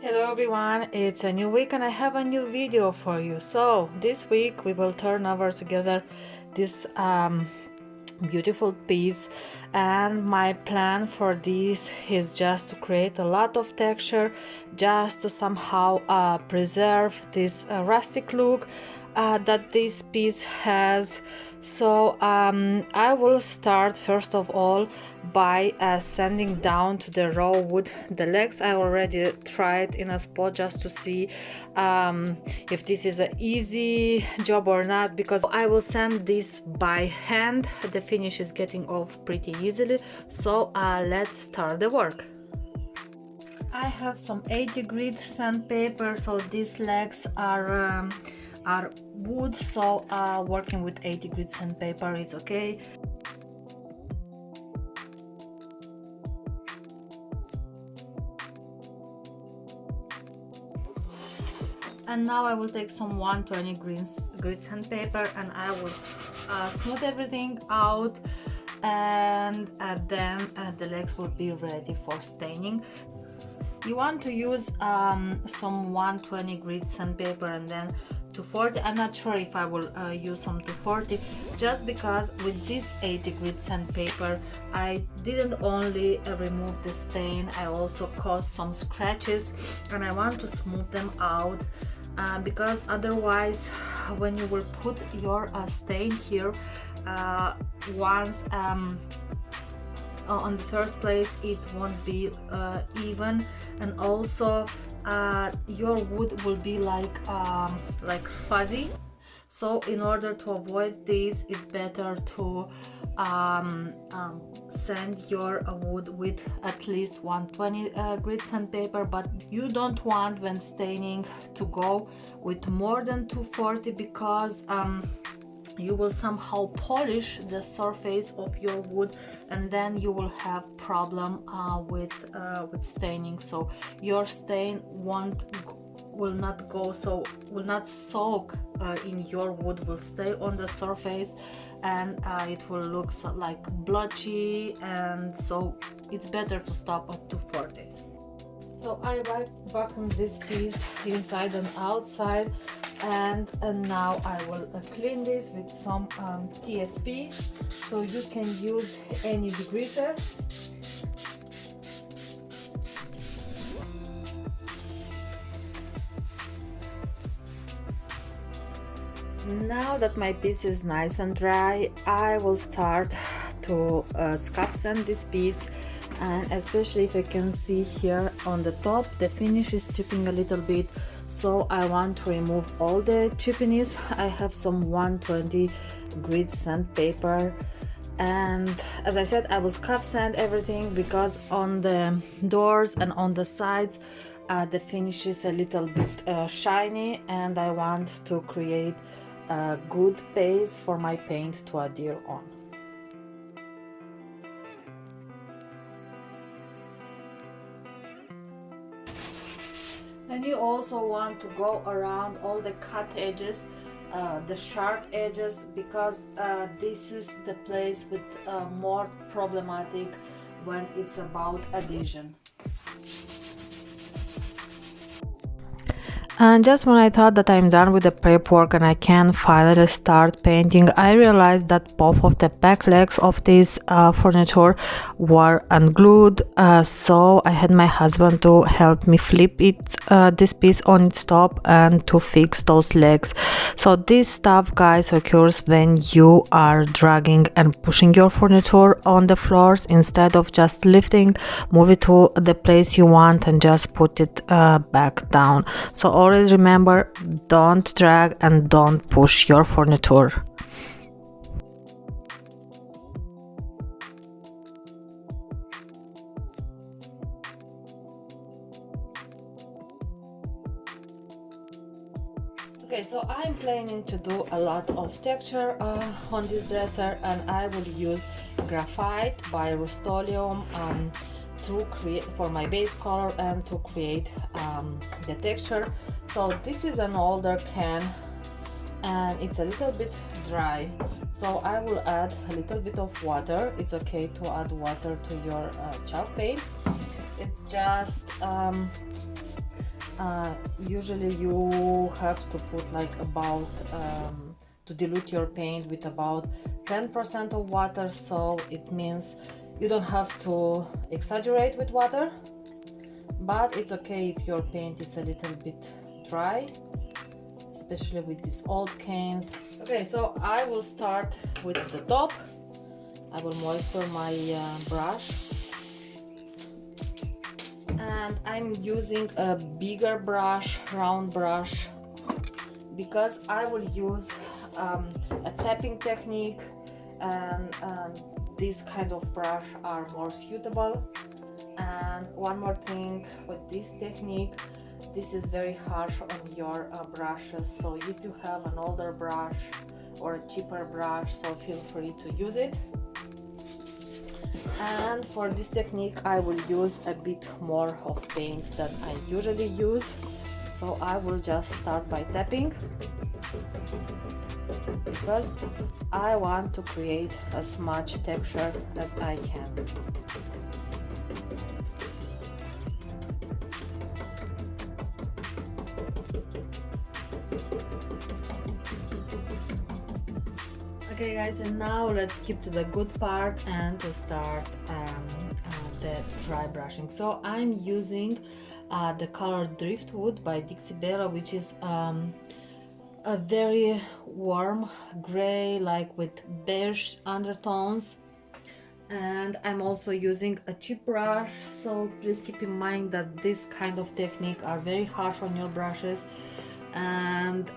Hello everyone, it's a new week and I have a new video for you. So this week we will turn over together this beautiful piece, and my plan for this is just to create a lot of texture, just to somehow preserve this rustic look that this piece has. So I will start first of all by sanding down to the raw wood the legs. I already tried in a spot just to see if this is an easy job or not, because I will sand this by hand. The finish is getting off pretty easily, so let's start the work. I have some 80 grit sandpaper, so these legs are wood, so working with 80 grit sandpaper is okay. And now I will take some 120 grit sandpaper and I will smooth everything out, and then the legs will be ready for staining. You want to use some 120 grit sandpaper and then 240. I'm not sure if I will use some 240, just because with this 80 grit sandpaper I didn't only remove the stain, I also caused some scratches and I want to smooth them out, because otherwise when you will put your stain here, once on the first place it won't be even, and also your wood will be like fuzzy. So in order to avoid this, it's better to sand your wood with at least 120 grit sandpaper, but you don't want when staining to go with more than 240, because you will somehow polish the surface of your wood and then you will have problem with staining, so your stain will not soak in your wood, will stay on the surface, and it will look like blotchy, and so it's better to stop at 240. So I vacuumed this piece inside and outside, and now I will clean this with some TSP, so you can use any degreaser. Now that my piece is nice and dry, I will start to scuff sand this piece, and especially if you can see here on the top the finish is chipping a little bit, so I want to remove all the chippiness. I have some 120 grit sandpaper, and as I said, I will scuff sand everything because on the doors and on the sides the finish is a little bit shiny, and I want to create a good base for my paint to adhere on. And you also want to go around all the cut edges, the sharp edges, because this is the place with more problematic when it's about adhesion. And just when I thought that I'm done with the prep work and I can finally start painting, I realized that both of the back legs of this furniture were unglued, so I had my husband to help me flip this piece on its top and to fix those legs. So this stuff, guys, occurs when you are dragging and pushing your furniture on the floors instead of just lifting, move it to the place you want and just put it back down. So always remember, don't drag and don't push your furniture. Okay, so I'm planning to do a lot of texture on this dresser, and I will use graphite by Rust-Oleum to create for my base color and to create the texture. So this is an older can and it's a little bit dry, so I will add a little bit of water. It's okay to add water to your chalk paint. It's just usually you have to put like about to dilute your paint with about 10% of water, so it means you don't have to exaggerate with water, but it's okay if your paint is a little bit dry, especially with these old cans. Okay, so I will start with the top. I will moisten my brush, and I'm using a bigger brush, round brush, because I will use a tapping technique, and this kind of brush are more suitable. And one more thing with this technique, this is very harsh on your brushes, so if you have an older brush or a cheaper brush, so feel free to use it. And for this technique I will use a bit more of paint than I usually use, so I will just start by tapping, because I want to create as much texture as I can. Okay guys, and now let's keep to the good part and to start the dry brushing. So I'm using the color Driftwood by Dixie Bella, which is a very warm gray, like with beige undertones. And I'm also using a cheap brush, so please keep in mind that this kind of technique are very harsh on your brushes, and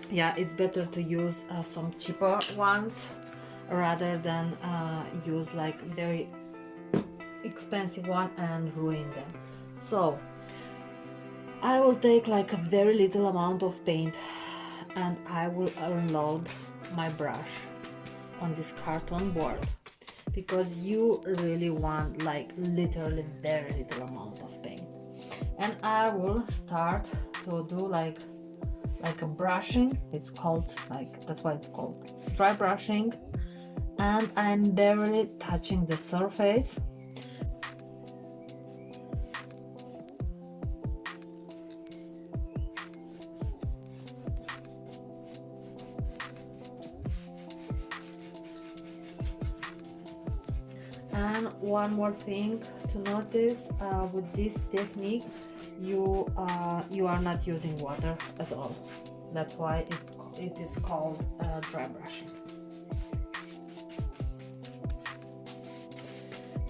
yeah, it's better to use some cheaper ones rather than use like very expensive one and ruin them. So I will take like a very little amount of paint, and I will unload my brush on this carton board, because you really want like literally very little amount of paint. And I will start to do like a brushing. It's called like, that's why it's called dry brushing, and I'm barely touching the surface. And one more thing to notice with this technique, you are not using water at all. That's why it is called dry brushing.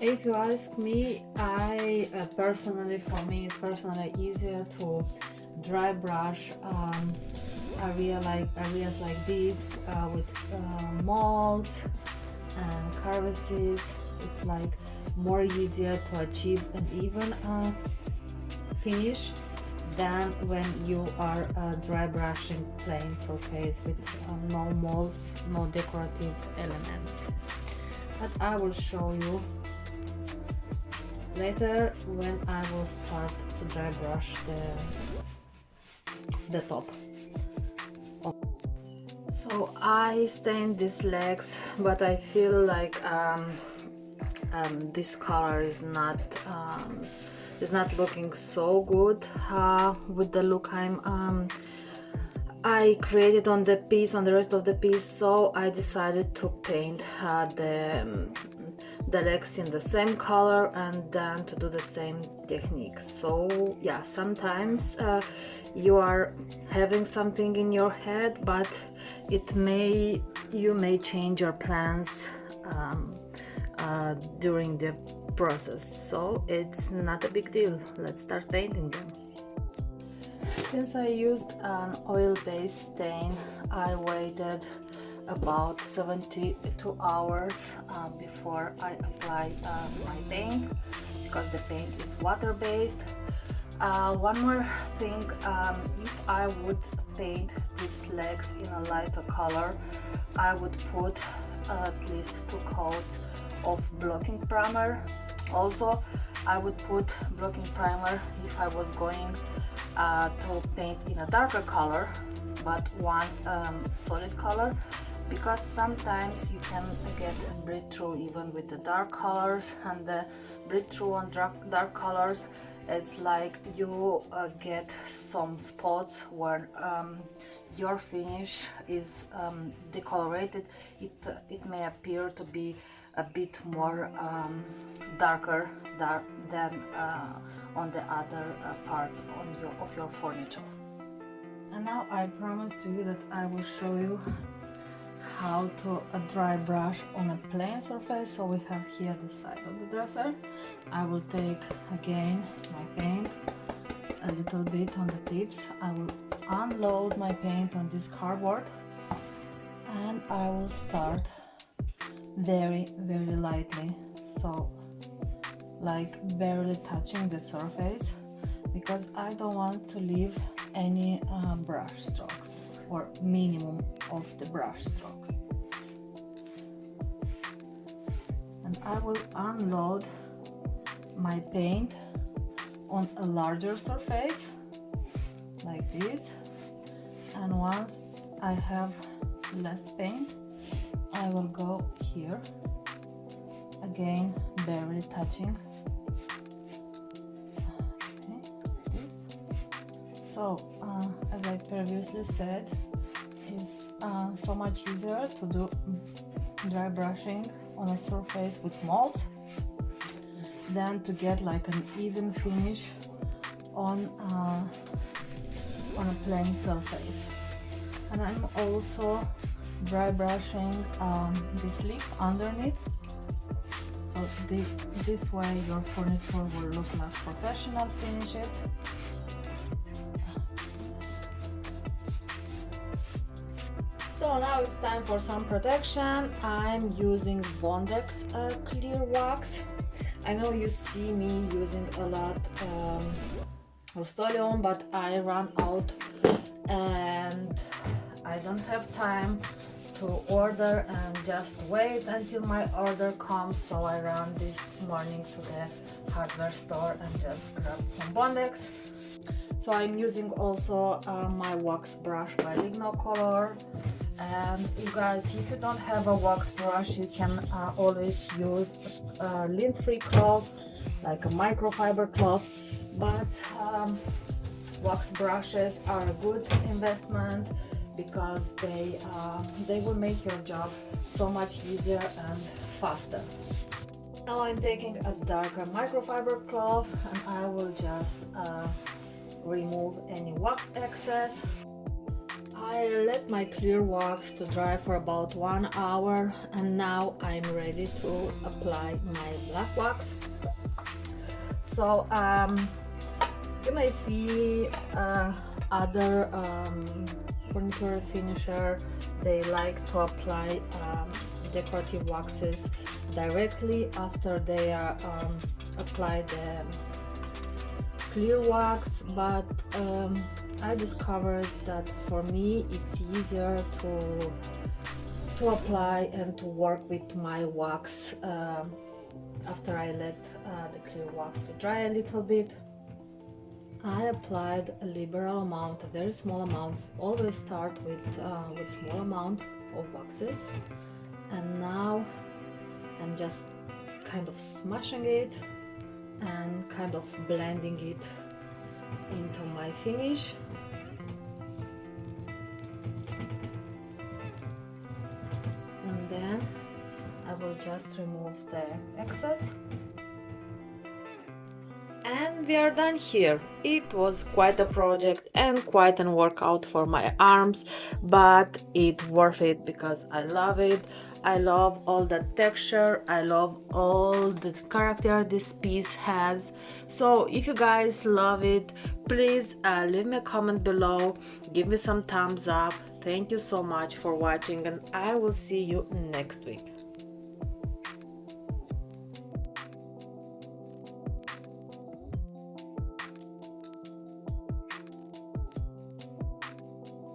If you ask me, I personally, for me it's personally easier to dry brush areas like these with molds and crevices. It's like more easier to achieve an even finish than when you are dry brushing plain surface with no molds, no decorative elements. But I will show you later when I will start to dry brush the top. So I stained these legs, but I feel like this color is not looking so good with the look I created on the piece, on the rest of the piece. So I decided to paint the legs in the same color and then to do the same technique. So yeah, sometimes you are having something in your head, but you may change your plans during the process, so it's not a big deal. Let's start painting them. Since I used an oil-based stain, I waited about 72 hours before I applied my paint, because the paint is water-based. One more thing, if I would paint these legs in a lighter color, I would put at least 2 coats of blocking primer. Also, I would put blocking primer if I was going to paint in a darker color, but one solid color, because sometimes you can get a breakthrough even with the dark colors, and the breakthrough on dark colors It's like you get some spots where your finish is decolorated. It may appear to be a bit more darker than on the other parts of your furniture. And now I promise to you that I will show you how to dry brush on a plain surface. So we have here the side of the dresser. I will take again my paint, a little bit on the tips. I will unload my paint on this cardboard and I will start very lightly, so like barely touching the surface, because I don't want to leave any brush strokes or minimum of the brush strokes. And I will unload my paint on a larger surface like this, and once I have less paint, I will go here again, barely touching. Okay, this. So as I previously said, it's so much easier to do dry brushing on a surface with mold than to get like an even finish on a plain surface. And I'm also dry brushing this lip underneath, so this way your furniture will look like professional finish it. So now it's time for some protection. I'm using Bondex clear wax. I know you see me using a lot Rust-Oleum, but I ran out and I don't have time to order and just wait until my order comes, so I ran this morning to the hardware store and just grabbed some Bondex. So I'm using also my wax brush by Lignocolor, and you guys, if you don't have a wax brush, you can always use a lint-free cloth, like a microfiber cloth, but wax brushes are a good investment because they will make your job so much easier and faster. Now I'm taking a darker microfiber cloth and I will just remove any wax excess. I let my clear wax to dry for about 1 hour, and now I'm ready to apply my black wax. So you may see other furniture finisher, they like to apply decorative waxes directly after they are applied the clear wax, but I discovered that for me it's easier to apply and to work with my wax after I let the clear wax to dry a little bit. I applied a liberal amount, a very small amount. Always start with small amount of waxes, and now I'm just kind of smashing it and kind of blending it into my finish. And then I will just remove the excess. And we are done here. It was quite a project and quite a workout for my arms, but it's worth it because I love it. I love all the texture, I love all the character this piece has. So if you guys love it, please leave me a comment below, give me some thumbs up. Thank you so much for watching, and I will see you next week.